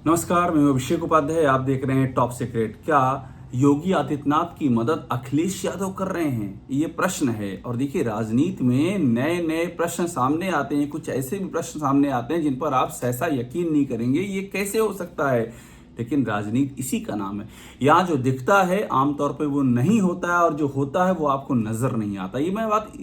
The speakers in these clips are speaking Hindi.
नमस्कार, मैं अभिषेक उपाध्याय। आप देख रहे हैं टॉप सीक्रेट। क्या योगी आदित्यनाथ की मदद अखिलेश यादव कर रहे हैं? ये प्रश्न है। और देखिए, राजनीति में नए नए प्रश्न सामने आते हैं। कुछ ऐसे भी प्रश्न सामने आते हैं जिन पर आप सहसा यकीन नहीं करेंगे, ये कैसे हो सकता है। लेकिन राजनीति इसी का नाम है। यहाँ जो दिखता है आमतौर पे वो नहीं होता है, और जो होता है वो आपको नजर नहीं आता। ये मैं बात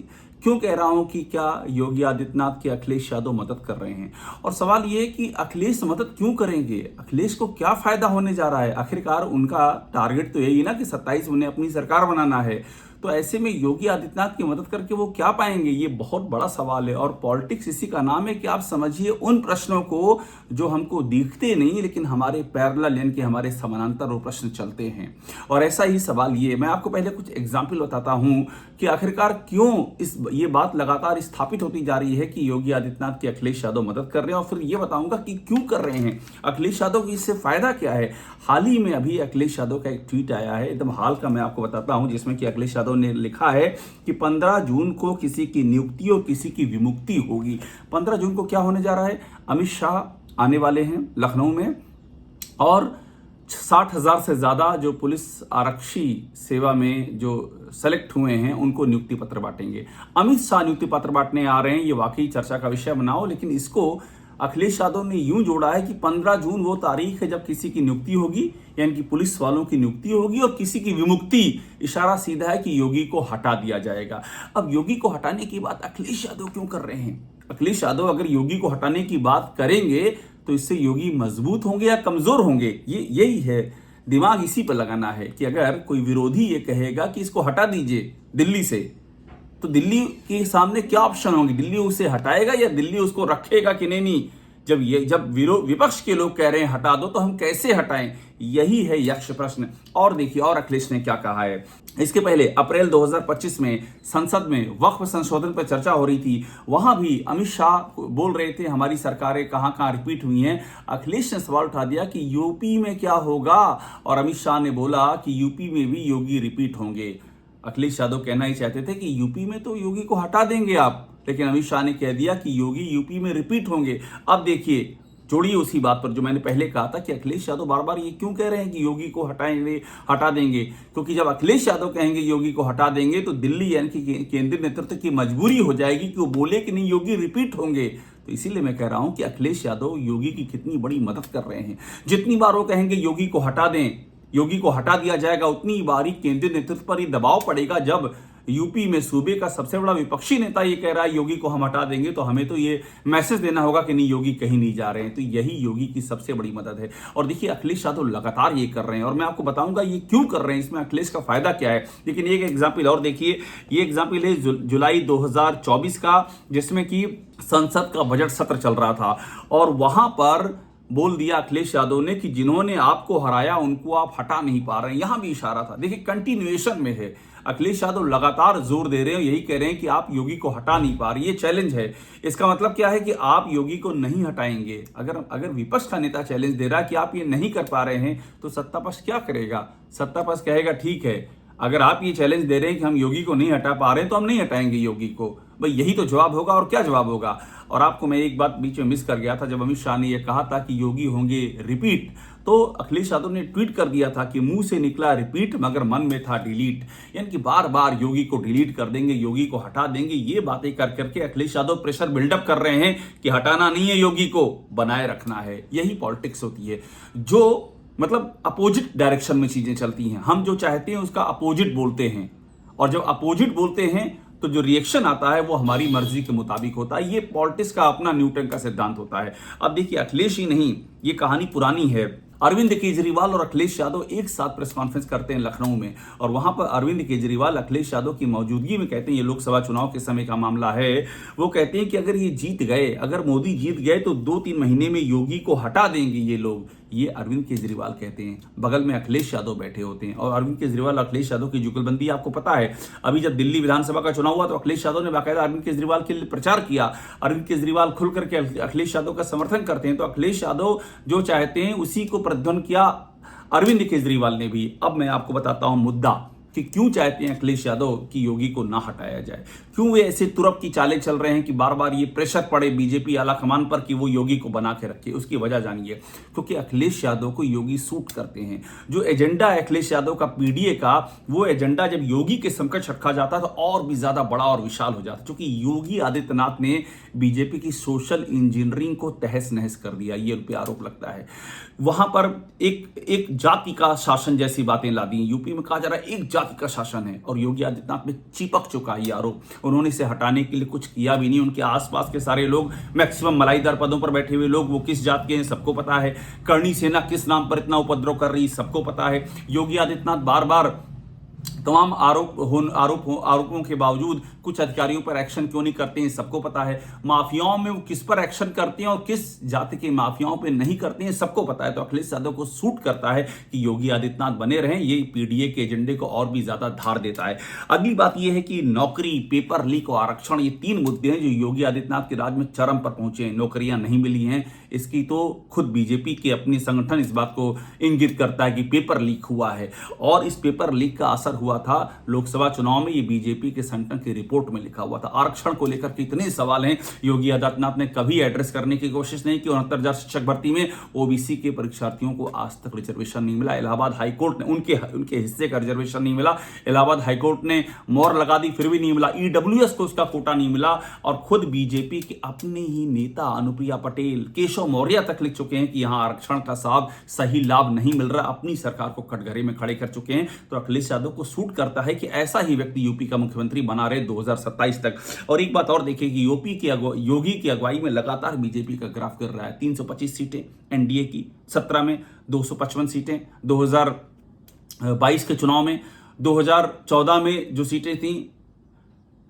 क्यों कह रहा हूं कि क्या योगी आदित्यनाथ के अखिलेश यादव मदद कर रहे हैं। और सवाल ये है कि अखिलेश मदद क्यों करेंगे, अखिलेश को क्या फायदा होने जा रहा है। आखिरकार उनका टारगेट तो यही है ना कि 27 में उन्हें अपनी सरकार बनाना है। तो ऐसे में योगी आदित्यनाथ की मदद करके वो क्या पाएंगे, ये बहुत बड़ा सवाल है। और पॉलिटिक्स इसी का नाम है कि आप समझिए उन प्रश्नों को जो हमको दिखते नहीं, लेकिन हमारे पैरेलल यानी कि हमारे समानांतर वो प्रश्न चलते हैं। और ऐसा ही सवाल ये, मैं आपको पहले कुछ एग्जाम्पल बताता हूं कि आखिरकार क्यों ये बात लगातार स्थापित होती जा रही है कि योगी आदित्यनाथ की अखिलेश यादव मदद कर रहे हैं। और फिर ये बताऊंगा कि क्यों कर रहे हैं, अखिलेश यादव को इससे फायदा क्या है। हाल ही में अभी अखिलेश यादव का एक ट्वीट आया है, एकदम हाल का, मैं आपको बताता हूं, जिसमें कि अखिलेश यादव ने लिखा है कि 15 जून को किसी की नियुक्ति और किसी की विमुक्ति होगी। 15 जून को क्या होने जा रहा है, अमित शाह आने वाले हैं लखनऊ में, और 60,000 से ज्यादा जो पुलिस आरक्षी सेवा में जो सेलेक्ट हुए हैं उनको नियुक्ति पत्र बांटेंगे। अमित शाह नियुक्ति पत्र बांटने आ रहे हैं, ये वाकई चर्चा का विषय बनाओ। लेकिन इसको अखिलेश यादव ने यूं जोड़ा है कि 15 जून वो तारीख है जब किसी की नियुक्ति होगी, यानी कि पुलिस वालों की नियुक्ति होगी, और किसी की विमुक्ति, इशारा सीधा है कि योगी को हटा दिया जाएगा। अब योगी को हटाने की बात अखिलेश यादव क्यों कर रहे हैं। अखिलेश यादव अगर योगी को हटाने की बात करेंगे तो इससे योगी मजबूत होंगे या कमजोर होंगे, ये यही है। दिमाग इसी पर लगाना है कि अगर कोई विरोधी ये कहेगा कि इसको हटा दीजिए दिल्ली से, तो दिल्ली के सामने क्या ऑप्शन होंगे, दिल्ली उसे हटाएगा या दिल्ली उसको रखेगा कि नहीं। जब विपक्ष के लोग कह रहे हैं हटा दो, तो हम कैसे हटाएं, यही है यक्ष प्रश्न। और देखिए, और अखिलेश ने क्या कहा है। इसके पहले अप्रैल 2025 में संसद में वक्फ संशोधन पर चर्चा हो रही थी, वहां भी अमित शाह बोल रहे थे हमारी सरकारें कहां कहां रिपीट हुई हैं। अखिलेश ने सवाल उठा दिया कि यूपी में क्या होगा, और अमित शाह ने बोला कि यूपी में भी योगी रिपीट होंगे। अखिलेश यादव कहना ही चाहते थे कि यूपी में तो योगी को हटा देंगे आप, लेकिन अमित शाह ने कह दिया कि योगी यूपी में रिपीट होंगे। अब देखिए, जोड़िए उसी बात पर जो मैंने पहले कहा था कि अखिलेश यादव बार बार ये क्यों कह रहे हैं कि योगी को हटाएंगे, हटा देंगे। क्योंकि जब अखिलेश यादव कहेंगे योगी को हटा देंगे, तो दिल्ली यानी कि केंद्रीय नेतृत्व की मजबूरी हो जाएगी कि वो बोले कि नहीं योगी रिपीट होंगे। तो इसीलिए मैं कह रहा हूं कि अखिलेश यादव योगी की कितनी बड़ी मदद कर रहे हैं। जितनी बार वो कहेंगे योगी को हटा दें, योगी को हटा दिया जाएगा, उतनी बारी केंद्रीय नेतृत्व पर ही दबाव पड़ेगा। जब यूपी में सूबे का सबसे बड़ा विपक्षी नेता ये कह रहा है योगी को हम हटा देंगे, तो हमें तो ये मैसेज देना होगा कि नहीं, योगी कहीं नहीं जा रहे हैं। तो यही योगी की सबसे बड़ी मदद है। और देखिए, अखिलेश यादव लगातार ये कर रहे हैं, और मैं आपको बताऊंगा ये क्यों कर रहे हैं, इसमें अखिलेश का फायदा क्या है। लेकिन एक एग्जाम्पल और देखिए, ये एग्जाम्पल है जुलाई 2024 का, जिसमें कि संसद का बजट सत्र चल रहा था, और वहां पर बोल दिया अखिलेश यादव ने कि जिन्होंने आपको हराया उनको आप हटा नहीं पा रहे हैं। यहां भी इशारा था, देखिए कंटिन्यूएशन में है। अखिलेश यादव लगातार जोर दे रहे हैं, यही कह रहे हैं कि आप योगी को हटा नहीं पा रहे, ये चैलेंज है। इसका मतलब क्या है कि आप योगी को नहीं हटाएंगे। अगर विपक्ष का नेता चैलेंज दे रहा है कि आप ये नहीं कर पा रहे हैं, तो सत्ता पक्ष क्या करेगा। सत्ता पक्ष कहेगा ठीक है, अगर आप ये चैलेंज दे रहे हैं कि हम योगी को नहीं हटा पा रहे हैं, तो हम नहीं हटाएंगे योगी को। भाई यही तो जवाब होगा, और क्या जवाब होगा। और आपको मैं एक बात बीच में मिस कर गया था, जब अमित शाह ने यह कहा था कि योगी होंगे रिपीट, तो अखिलेश यादव ने ट्वीट कर दिया था कि मुंह से निकला रिपीट मगर मन में था डिलीट, यानी कि बार बार योगी को डिलीट कर देंगे, योगी को हटा देंगे। ये बातें कर करके अखिलेश यादव प्रेशर बिल्डअप कर रहे हैं कि हटाना नहीं है, योगी को बनाए रखना है। यही पॉलिटिक्स होती है, जो मतलब अपोजिट डायरेक्शन में चीजें चलती हैं। हम जो चाहते हैं उसका अपोजिट बोलते हैं, और जब अपोजिट बोलते हैं तो जो रिएक्शन आता है वो हमारी मर्जी के मुताबिक होता है। ये पॉलिटिक्स का अपना न्यूटन का सिद्धांत होता है। अब देखिए, अखिलेश ही नहीं, ये कहानी पुरानी है। अरविंद केजरीवाल और अखिलेश यादव एक साथ प्रेस कॉन्फ्रेंस करते हैं लखनऊ में, और वहां पर अरविंद केजरीवाल अखिलेश यादव की मौजूदगी में कहते हैं, ये लोकसभा चुनाव के समय का मामला है, वो कहते हैं कि अगर ये जीत गए, अगर मोदी जीत गए, तो 2-3 महीने में योगी को हटा देंगे ये लोग। ये अरविंद केजरीवाल कहते हैं, बगल में अखिलेश यादव बैठे होते हैं। और अरविंद केजरीवाल और अखिलेश यादव की जुगलबंदी आपको पता है। अभी जब दिल्ली विधानसभा का चुनाव हुआ तो अखिलेश यादव ने बाकायदा अरविंद केजरीवाल के लिए प्रचार किया। अरविंद केजरीवाल खुल करके अखिलेश यादव का समर्थन करते हैं, तो अखिलेश यादव जो चाहते हैं उसी को प्रतिध्वनि किया अरविंद केजरीवाल ने भी। अब मैं आपको बताता हूं मुद्दा, कि क्यों चाहते हैं अखिलेश यादव कि योगी को ना हटाया जाए, क्यों वे ऐसे तुरप की चालें चल रहे हैं कि बार बार ये प्रेशर पड़े बीजेपी आलाकमान पर कि वो योगी को बना के रखे। उसकी वजह जानिए, क्योंकि अखिलेश यादव को योगी सूट करते हैं। जो एजेंडा है अखिलेश यादव का पीडीए का, वो एजेंडा जब योगी के समकक्ष रखा जाता तो और भी ज्यादा बड़ा और विशाल हो जाता, क्योंकि योगी आदित्यनाथ ने बीजेपी की सोशल इंजीनियरिंग को तहस नहस कर दिया, ये उन पे आरोप लगता है। वहां पर एक जाति का शासन जैसी बातें ला दी। यूपी में कहा जा रहा है एक जाति का शासन है, और योगी आदित्यनाथ में चिपक चुका है ये आरोप। उन्होंने इसे हटाने के लिए कुछ किया भी नहीं। उनके आसपास के सारे लोग, मैक्सिमम मलाईदार पदों पर बैठे हुए लोग, वो किस जात के हैं सबको पता है। करणी सेना किस नाम पर इतना उपद्रव कर रही सबको पता है। योगी आदित्यनाथ बार बार तमाम आरोपों के बावजूद कुछ अधिकारियों पर एक्शन क्यों नहीं करते हैं सबको पता है। माफियाओं में वो किस पर एक्शन करते हैं और किस जाति के माफियाओं पे नहीं करते हैं सबको पता है। तो अखिलेश यादव को सूट करता है कि योगी आदित्यनाथ बने रहें। ये पीडीए के एजेंडे को और भी ज्यादा धार देता है। अगली बात यह है कि नौकरी, पेपर लीक और आरक्षण, ये 3 मुद्दे हैं जो योगी आदित्यनाथ के राज में चरम पर पहुंचे हैं। नौकरियां नहीं मिली हैं, इसकी तो खुद बीजेपी के अपने संगठन इस बात को इंगित करता है कि पेपर लीक हुआ है, और इस पेपर लीक का असर हुआ था लोकसभा चुनाव में। ये बीजेपी के संगठन की रिपोर्ट में लिखा हुआ था। आरक्षण को लेकर कितने सवाल हैं, योगी आदित्यनाथ ने कभी एड्रेस करने की कोशिश नहीं की। 69,000 शिक्षक भर्ती में ओबीसी के परीक्षार्थियों को आज तक रिजर्वेशन नहीं मिला। इलाहाबाद हाईकोर्ट ने उनके हिस्से का रिजर्वेशन नहीं मिला। इलाहाबाद हाईकोर्ट ने मोहर लगा दी, फिर भी नहीं मिला। ईडब्ल्यूएस को उसका कोटा नहीं मिला। और खुद बीजेपी के अपने ही नेता अनुप्रिया पटेल, केशव मौर्य तक लिख चुके हैं कि यहां आरक्षण का साहब सही लाभ नहीं मिल रहा, अपनी सरकार को कटघरे में खड़े कर चुके हैं। तो अखिलेश यादव को सूट करता है कि ऐसा ही व्यक्ति यूपी का मुख्यमंत्री बना रहे 2027 तक। और एक बात और देखिए कि योगी की अगुवाई में लगातार बीजेपी का ग्राफ गिर रहा है। 325 सीटें एनडीए की, 17 में 255 सीटें 2022 के चुनाव में, 2014 में जो सीटें थी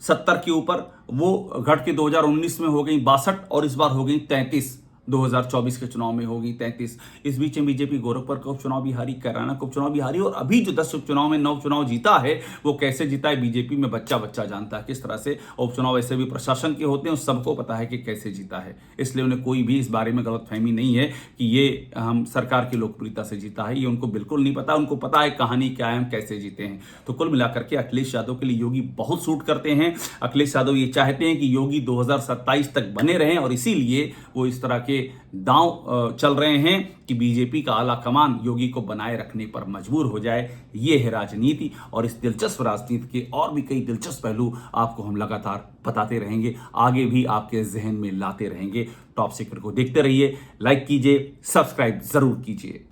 70 के ऊपर, वो घट के 2019 में हो गई 62 और इस बार हो गई 33। 2024 के चुनाव में होगी 33। इस बीच में बीजेपी गोरखपुर का उपचुनाव भी हारी, कैराना का उपचुनाव भी हारी, और अभी जो 10 उपचुनाव में 9 चुनाव जीता है वो कैसे जीता है बीजेपी में बच्चा बच्चा जानता है। किस तरह से उपचुनाव ऐसे भी प्रशासन के होते हैं, सबको पता है कि कैसे जीता है। इसलिए उन्हें कोई भी इस बारे में गलतफहमी नहीं है कि ये हम सरकार की लोकप्रियता से जीता है। ये उनको बिल्कुल नहीं पता। उनको पता है कहानी क्या है, हम कैसे जीते हैं। तो कुल मिलाकर के अखिलेश यादव के लिए योगी बहुत सूट करते हैं। अखिलेश यादव ये चाहते हैं कि योगी 2027 तक बने रहें, और इसीलिए वो इस तरह के दांव चल रहे हैं कि बीजेपी का आला कमान योगी को बनाए रखने पर मजबूर हो जाए। ये है राजनीति, और इस दिलचस्प राजनीति के और भी कई दिलचस्प पहलू आपको हम लगातार बताते रहेंगे, आगे भी आपके जहन में लाते रहेंगे। टॉप सीक्रेट को देखते रहिए, लाइक कीजिए, सब्सक्राइब जरूर कीजिए।